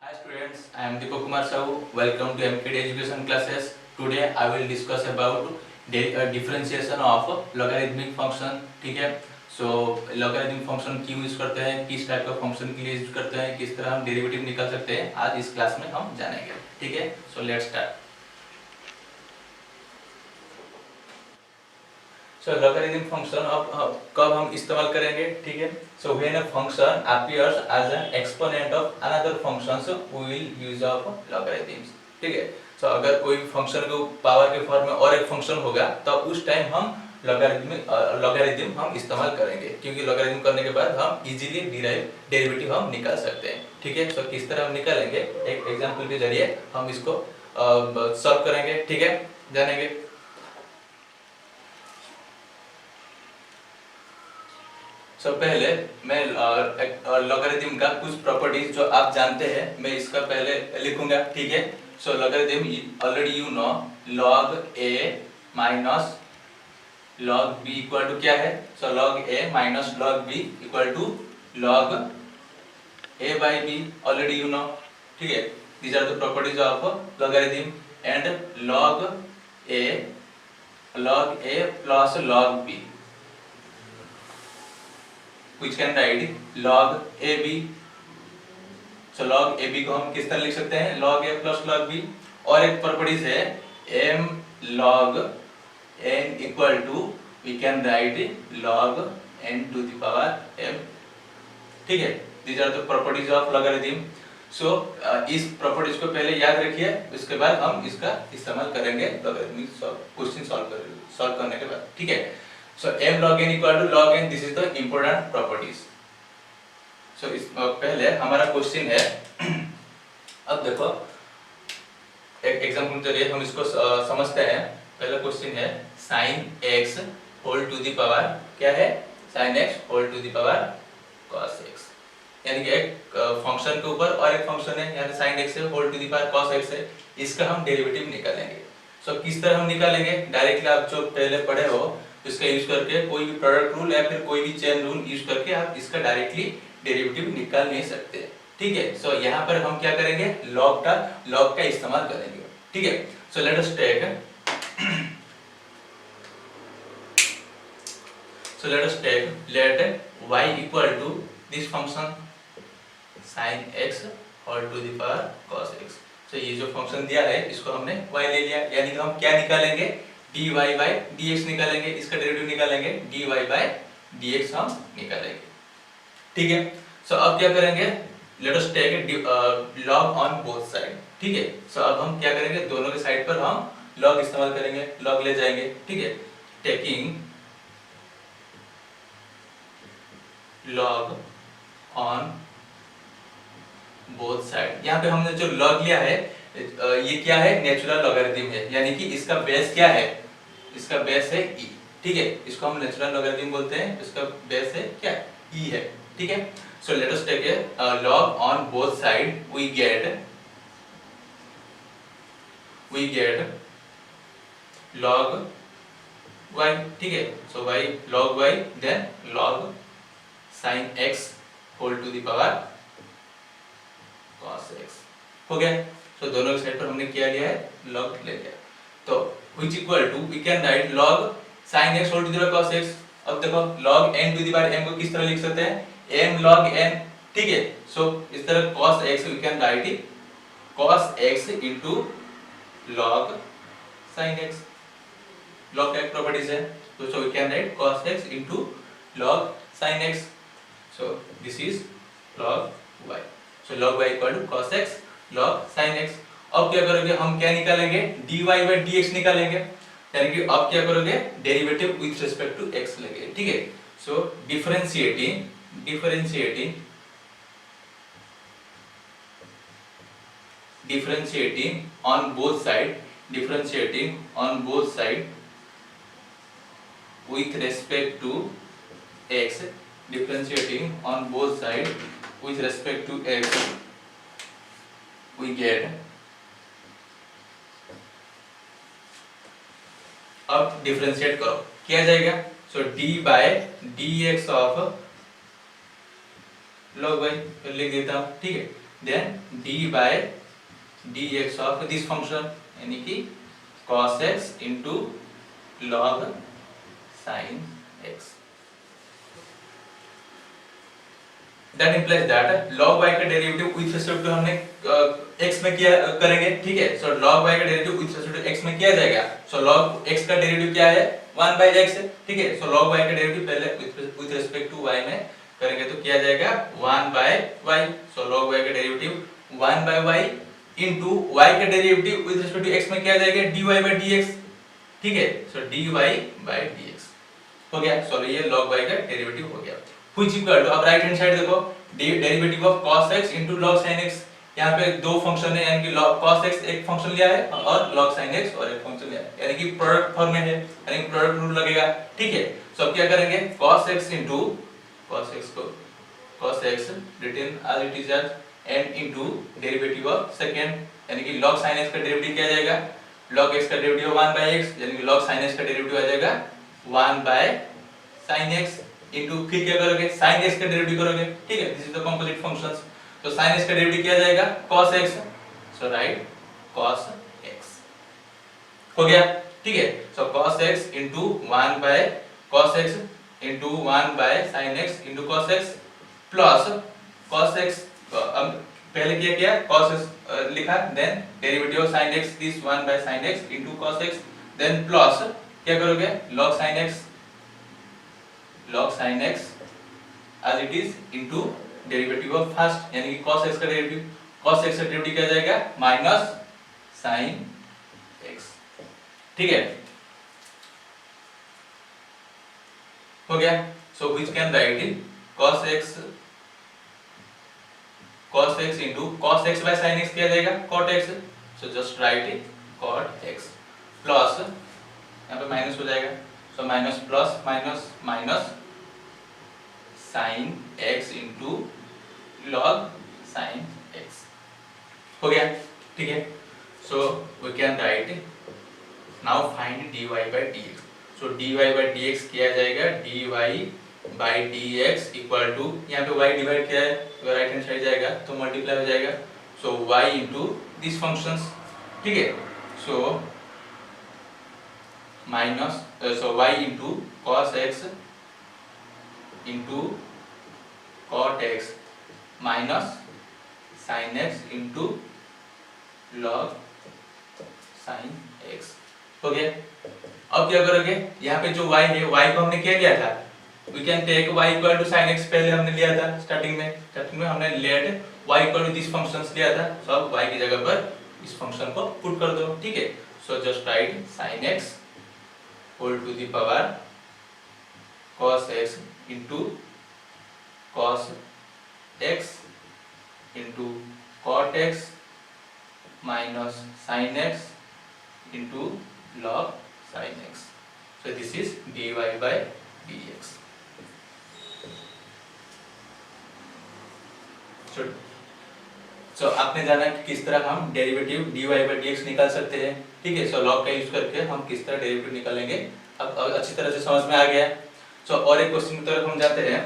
Hi students, I am Deepak Kumar Sahu. Welcome to MKD Education classes. Today I will discuss about differentiation of logarithmic function. ठीक है, so logarithmic function क्यों use करते हैं, किस type का function के लिए यूज करते हैं, किस तरह हम डेरिवेटिव निकाल सकते हैं, आज इस क्लास में हम जानेंगे. ठीक है, so let's start. So logarithm function अब कब हम इस्तेमाल करेंगे. ठीक है, so when a function appears as an exponent of another functions we will use of logarithms. ठीक है, so अगर कोई फंक्शन को पावर के फॉर्म में और एक फंक्शन होगा तो उस टाइम हम लॉगरिथम हम इस्तेमाल करेंगे, क्योंकि लॉगरिथम करने के बाद हम इजीली डेरिवेटिव हम निकाल सकते हैं. ठीक है, so किस तरह हम निकालेंगे एक एग्जांपल के जरिए हम इसको सॉल्व करेंगे. ठीक है, जानेंगे. पहले मैं लॉगरिथम का कुछ प्रॉपर्टीज जो आप जानते हैं मैं इसका पहले लिखूंगा. ठीक है, so logarithm already you know log a minus log b equal to क्या है. So log a minus log b equal to log a by b already you know. ठीक है, these are the properties of logarithm and log a plus log b which can write log ab. so log ab को हम किस तरह लिख सकते हैं, log a plus log b. और एक प्रॉपर्टीज है m log n equal to we can write log n to the power m. ठीक है, these are the properties of logarithm. so इस प्रॉपर्टीज को पहले याद रखिए, उसके बाद हम इसका इस्तेमाल करेंगे लॉगरिथमिक क्वेश्चन सॉल्व करने के बाद. ठीक है, so m log n equal to log n, this is the important properties. so इस पहले हमारा क्वेश्चन है. अब देखो एक एग्जांपल के जरिए हम इसको समझते हैं. पहला क्वेश्चन है sin x whole to the power क्या है, sin x whole to the power cos x. यानी कि एक फंक्शन के ऊपर और एक फंक्शन है, यानी sin x है whole to the power cos x है, इसका हम डेरिवेटिव निकालेंगे. so किस तरह हम निकालेंगे, डायरेक्टली आप जो पहले पढ़े हो इसका यूज करके कोई भी प्रोडक्ट रूल या फिर कोई भी चेन रूल यूज करके आप इसका डायरेक्टली डेरिवेटिव निकाल नहीं सकते. ठीक है, सो यहाँ पर हम क्या करेंगे, लॉग का इस्तेमाल करेंगे. ठीक है, so let us take late y equal to this function sin x whole to the power cos x. सो ये जो फंक्शन दिया है इसको हमने y ले लिया, यानी कि हम क्या निकालेंगे, dy by dx निकालेंगे, इसका डेरिवेटिव निकालेंगे, dy by dx हम निकालेंगे. ठीक है, सो अब क्या करेंगे, late us take log on both side. ठीक है, सो अब हम क्या करेंगे, दोनों के साइड पर हम log इस्तेमाल करेंगे, log ले जाएंगे. ठीक है, taking log on both side. यहाँ पे हमने जो log लिया है ये क्या है, नेचुरल लॉगरिथम है, यानी कि इसका बेस क्या है, इसका बेस है e. ठीक है, इसको हम नेचुरल लॉगरिथम बोलते हैं, इसका बेस है क्या, e है. ठीक है, so let us take log on both side, we gate log y. ठीक है, सो y log y then log sin x whole to the power cos x. हो गया. सो दोनों के साइड पर हमने क्या लिया है, log ले लिया. तो which equal to we can write log sin x whole to the power cos x. अब देखो log n to the power m को किस तरह लिख सकते हैं, m log n. ठीक है, सो इस तरह cos x we can write it cos x into log sin x. log का एक प्रॉपर्टीज है, तो so we can write cos x into log sin x. so this is log y. so log y equal to cos x log sin x. अब क्या करोगे, हम क्या निकालेंगे, dy by dx निकालेंगे, यानी कि अब क्या करोगे, derivative with respect to x लेंगे. ठीक है, सो differentiating on both side with respect to x, differentiating on both side with respect to x, we get. अब डिफरेंशिएट करो, क्या जाएगा, so d by dx of log y लिख देता हूं. ठीक है, then d by d x of this function, यानी कि cos x into log sin x। That implies that log y का डेरिवेटिव विद रिस्पेक्ट टू हमने x में किया करेंगे, ठीक है। सो log y का derivative with respect to x में किया जाएगा। सो log x का डेरिवेटिव क्या है, 1 by x है, ठीक है। सो log y का डेरिवेटिव पहले विद रिस्पेक्ट टू y में करेंगे तो किया जाएगा 1 by y। So log y का derivative 1 by y into y का derivative with respect to x में किया जाएगा dy by dx, ठीक है। सो dy by dx हो गया। सो ये log y का डेरिवेटिव हो गया। which equal to, अब राइट हैंड साइड देखो, derivative of cos x into log sin x। यहाँ पे दो फंक्शन है, यानी कि cos x एक फंक्शन लिया है और log sin x और एक फंक्शन लिया है, यानी कि प्रोडक्ट फॉर्म में है, यानी कि प्रोडक्ट रूल लगेगा, ठीक है। सो अब क्या करेंगे, cos x into cos x को cos x written as it is as and into derivative of second, यानी कि log sin x का डेरिवेटिव क्या आ जाएगा, log x का डेरिवेटिव 1 by x, यानी कि log sin x का डेरिवेटिव आ जाएगा 1 by sin x इनटू फिर क्या करोगे, sin x का डेरिवेटिव करोगे, ठीक है। This is the composite functions. तो sin x का डेरिवेटिव क्या आ जाएगा, cos x। So right cos x हो गया, ठीक है। So cos x into 1 by cos x into 1 by sin x into cos x plus cos x, अब पहले क्या किया, cos x लिखा, then derivative of sin x this 1 by sin x into cos x, then plus क्या करोगे, log sin x as it is into derivative of first, यानी कि cos x का डेरिवेटिव, cos x का derivative क्या जाएगा, minus sin x, ठीक है, हो गया। So which can write in cos x into cos x by sin x क्या जाएगा, cot x। So just right it cot x plus, यहाँ पे माइनस हो जाएगा, so minus plus minus minus sin x into log sin x हो गया, ठीक है। So we can write now find dy by dx। So dy by dx किया जाएगा dy by dx equal to, यहाँ पे y डिवाइड किया है तो राइट हैंड साइड जाएगा तो मल्टीप्लाई हो जाएगा, सो y इनटू दिस फंक्शंस, ठीक है। सो माइनस, सो y into cos x into cot x minus sin x into log sin x हो गया। अब क्या करोगे, यहाँ पे जो y है, y को हमने क्या लिया था, we can take y equal to sin x पहले हमने लिया था स्टार्टिंग में हमने let y equal to this functions लिया था। सो अब y की जगह पर इस फंक्शन को पुट कर दो, ठीक है। So just write sin x whole to the power cos x into cos x into cot x minus sin x into log sin x। So this is dy by dx। So आपने जाना कि किस तरह हम derivative dy by dx निकाल सकते हैं, ठीक है। सो log का यूज करके हम किस तरह डेरिवेटिव निकालेंगे, अब अच्छी तरह से समझ में आ गया। सो और एक क्वेश्चन की तरफ हम जाते हैं।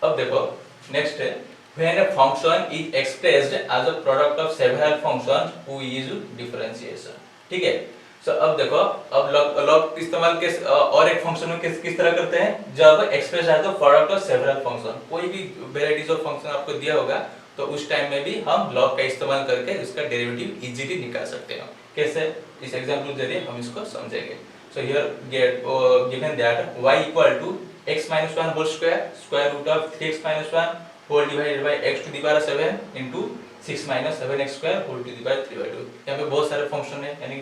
अब देखो नेक्स्ट है, when a function is expressed as a product of several functions who is differentiation, ठीक है। सो अब देखो, अब log इस्तेमाल किस और एक फंक्शन में किस तरह करते हैं, जब express as the product of several function, कोई भी वेराइटीज ऑफ फंक्शन आपको दिया होगा तो उस टाइम में भी हम log का इस्तेमाल करके उसका डेरिवेटिव इजीली निकाल सकते हैं। कैसे, इस एग्जांपल के जरिए हम इसको समझेंगे। So here get given that y equal to x minus 1 whole square root of 3x minus 1 whole divided by x to the power 7 into 6 minus 7x square whole to the power 3/2। यहाँ पे बहुत सारे function है, यानी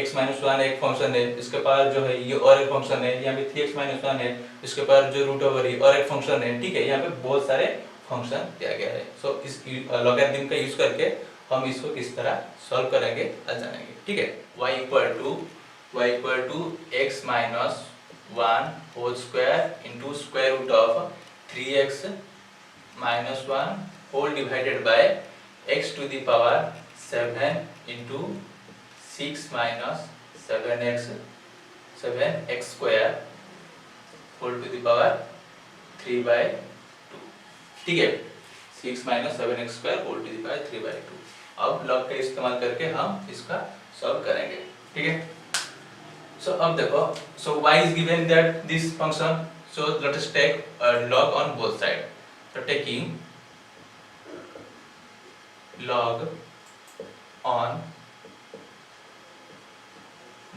x minus 1 एक function है, इसके power जो है ये और एक फंक्शन है, यहाँ पे 3x minus 1 है, इसके पावर जो रूट ओवर है और एक फंक्शन है, ठीक है। यहाँ पे बहुत सारे फंक्शन दिया गया है। सो इस लॉगरिथम का यूज करके हम इसको किस तरह सॉल्व करेंगे आज जानेंगे, ठीक है। y equal to x minus 1 whole square into square root of 3x minus 1 whole divided by x to the power 7 into 6 minus 7x square whole to the power 3/2। ठीक है, 6 minus 7x square whole to the power 3/2। अब log का इस्तेमाल करके हम इसका solve करेंगे। ठीक है, सो अब देखो, सो y is given that this function, so let us take log on both side। so taking log on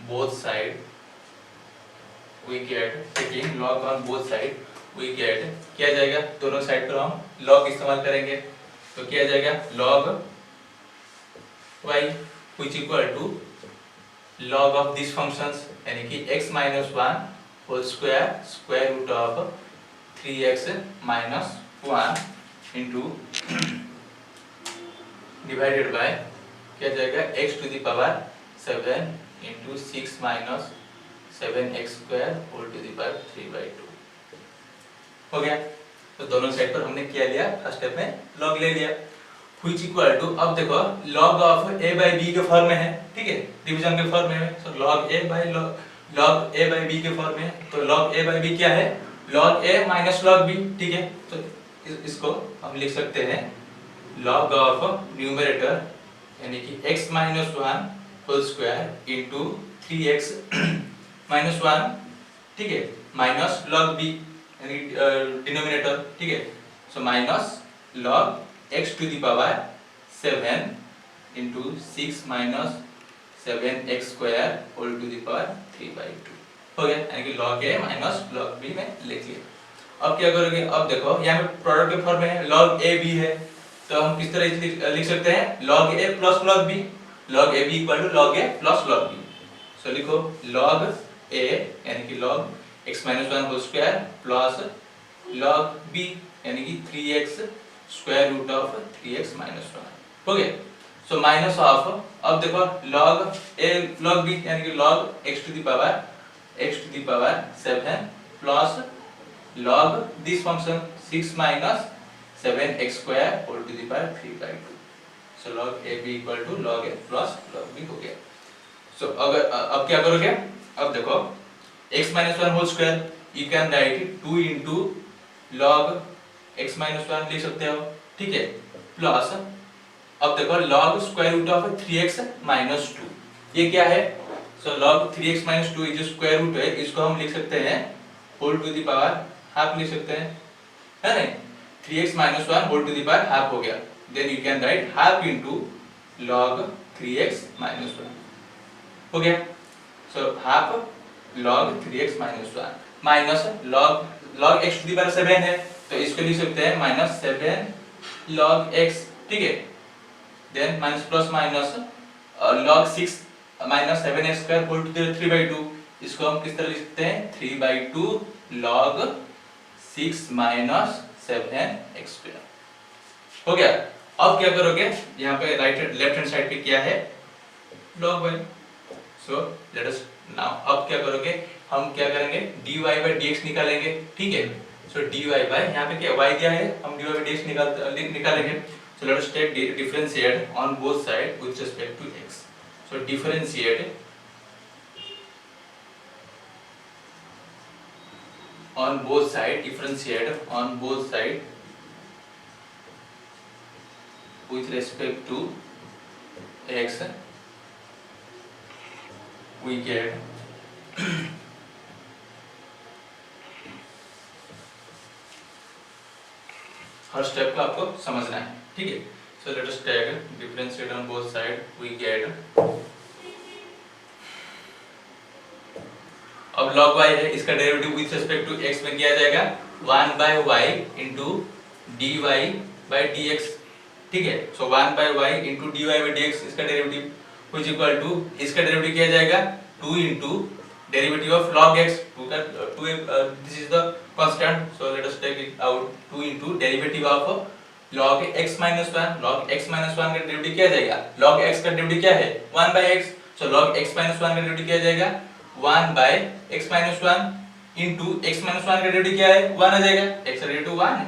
both side we get, taking log on both side we get, क्या जाएगा, दोनों साइड पर हम log इस्तेमाल करेंगे तो क्या जाएगा, log y which equal to log of these functions, यानी कि x minus 1 whole square square root of 3x minus 1 into divided by, क्या जाएगा, x to the power 7 into 6 minus 7x square whole to the power 3/2। हो गया, तो दोनों side पर हमने क्या लिया, फर्स्ट स्टेप में log ले लिया which equal to, अब देखो log of a by b के फॉर्म में है। ठीक है, डिवीजन के फॉर्म में है, so log a by b के फॉर्म में है। तो log a by b क्या है, log a minus log b। ठीक है, तो इसको हम लिख सकते हैं log of न्यूमरेटर यानी कि x minus 1 whole square into 3x minus 1। ठीक है, माइनस log b यानी डिनोमिनेटर। ठीक है, so minus log x to the power 7 into 6 minus 7x square whole to the power 3/2। हो गया, यानी कि log a minus log b में लिख लिया। अब क्या करोगे, अब देखो यहाँ पे प्रोडक्ट के फॉर्म में है, log a b है, तो हम किस तरह लिख सकते हैं, log a plus log b, log a b equal to log a plus log b। सो लिखो log a यानी कि log x minus 1 whole square plus log b यानी कि 3x square root of 3x minus 1। हो गया, so minus of, अब देखो log a log b यानी कि log x to the power 7 plus log this function 6 minus 7x square whole to the power 3/2। so log a b equal to log a plus log b हो गया। सो अगर अब क्या करोगे, अब देखो x minus 1 whole square you can write 2 into log x minus 1 लिख सकते हो। ठीक है, प्लस अब देखो log square root of 3x minus 2, ये क्या है, सो log 3x minus 2 जो स्क्वायर रूट है इसको हम लिख सकते हैं whole to the power half लिख सकते हैं, है ना, 3x minus 1 whole to the power half हो गया, then you can write half into log 3x minus 1। हो गया, so half log 3x minus 1 minus log x to the power 7 है तो इसको लिख सकते हैं माइनस 7 log x। ठीक है, then minus plus minus log 6 minus 7x square whole to the 3/2, इसको हम किस तरह लिख सकते हैं, 3/2 log 6 minus 7x स्क्वायर। हो गया, अब क्या करोगे, यहाँ पे लेफ्ट हैंड साइड पे क्या है, log y। सो लेट अस नाउ, अब क्या करोगे, हम क्या करेंगे, dy by dx निकालेंगे। ठीक है, सो dy by, यहाँ पे क्या y दिया है, हम dy by dx निकालेंगे। so let us take differentiate on both side with respect to x। so differentiate on both side with respect to x we get हर स्टेप को आपको समझना है। ठीक है, so let us take differentiate on both side we get, अब log y है, इसका derivative with respect to x में किया जाएगा 1/y into dy by dx। ठीक है, सो 1/y into dy by dx इसका डेरिवेटिव which equal to, इसका डेरिवेटिव किया जाएगा 2 into derivative of log x, this is the constant, so let us take it out, 2 into derivative of log x minus 1, log x minus 1 का derivative क्या जाएगा, log x का derivative क्या है 1/x, so log x minus 1 का derivative क्या जाएगा 1/x minus 1 into x minus 1 का डेरिवेटिव क्या है 1 आ जाएगा, x का डेरिवेटिव 1 है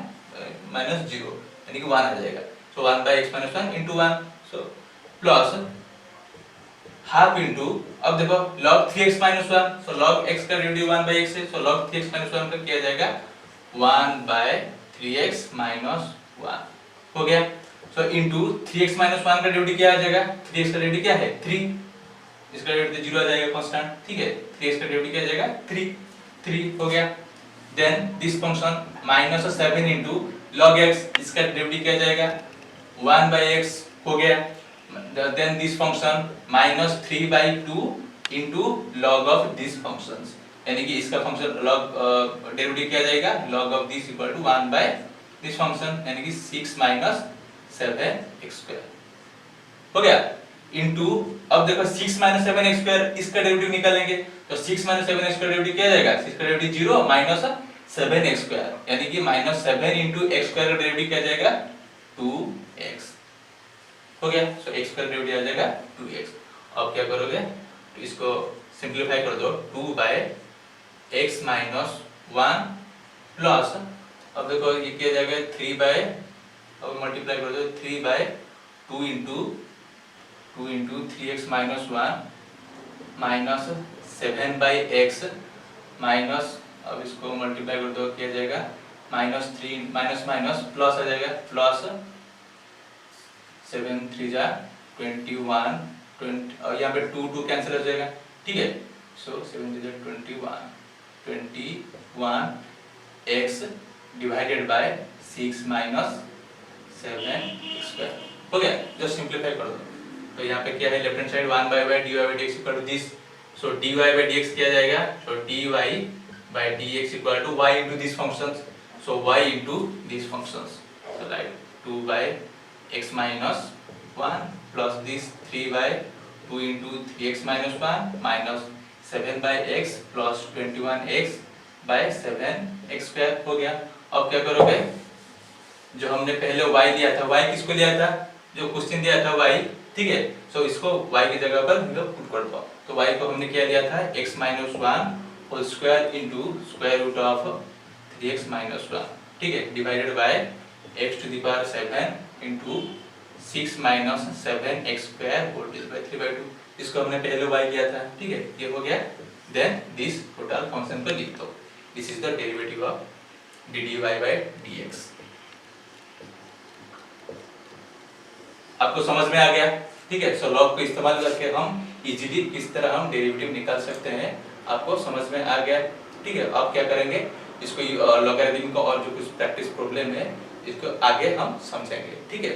minus 0 यानी कि 1 आ जाएगा, so 1/x minus 1 into 1, so plus half into, अब देखो log 3x minus 1, सो log x का डेरिवेटिव 1 by x है, सो log 3x minus 1 का किया जाएगा 1 by 3x minus 1 हो गया। सो इंटू 3x minus 1 का डेरिवेटिव क्या आ जाएगा, 3x का डेरिवेटिव क्या है 3, इसका डेरिवेटिव 0 आ जाएगा कांस्टेंट, ठीक है। 3x का डेरिवेटिव क्या आ जाएगा 3 हो गया। Then this function minus 7 into log x, इसका डेरिवेटिव क्या आ जाएगा 1 by x हो गया। then this function minus 3 by 2 into log of this functions, यानी कि इसका फंक्शन log डेरिवेटिव क्या जाएगा log of this equal to 1 by this function, यानी कि 6 minus 7x square हो गया। इनटू अब देखो 6 minus 7x square, इसका डेरिवेटिव निकालेंगे तो 6 minus 7x square डेरिवेटिव क्या जाएगा, इसका डेरिवेटिव 0 minus 7x square, यानी कि minus 7 into x square का डेरिवेटिव क्या जाएगा 2x हो गया। सो x का डेरिवेटिव आ जाएगा 2x। अब क्या करोगे तो इसको सिंपलीफाई कर दो, 2 by x minus 1 प्लस, अब देखो ये क्या जाएगा 3 by, अब मल्टीप्लाई कर दो 3 by 2 into 3x minus 1 minus 7 by x minus, अब इसको मल्टीप्लाई कर दो क्या जाएगा minus 3 minus minus प्लस आ जाएगा प्लस 7 3 जा 21 20, और यहाँ पे 2 कैंसिल हो जाएगा, ठीक है। सो 7 3 जा 21 x divided by 6 minus 7x square हो गया। जस्ट सिंपलीफाई कर दो तो यहाँ पे क्या है left hand side 1 by dy by dx equal to this, so dy by dx क्या जाएगा, so dy by dx equal to y into these functions, so y into these functions, so like 2 by x minus 1 plus this 3 by 2 into 3x minus 1 minus 7 by x plus 21x by 7x square हो गया। अब क्या करोगे, जो हमने पहले y लिया था, y किसको लिया था, जो क्वेश्चन दिया था y, ठीक है। सो इसको y की जगह पर हम लोग पुट कर दो, तो y को हमने क्या लिया था x minus 1 whole square into square root of 3x minus 1, ठीक है, divided by x to the power 7 into 6 minus 7x square whole divided by 3/2, इसको हमने पहले y लिया था, ठीक है, ये हो गया। देन दिस टोटल फंक्शन को लिख दो, this is the derivative of dy by dx। आपको समझ में आ गया, ठीक है। सो लॉग को इस्तेमाल करके हम इजीली किस तरह हम डेरिवेटिव निकाल सकते हैं, आपको समझ में आ गया, ठीक है। आप क्या करेंगे, इसको लॉगरिथम का और जो कुछ प्रैक्टिस प्रॉब्लम है इसको आगे हम समझेंगे, ठीक है।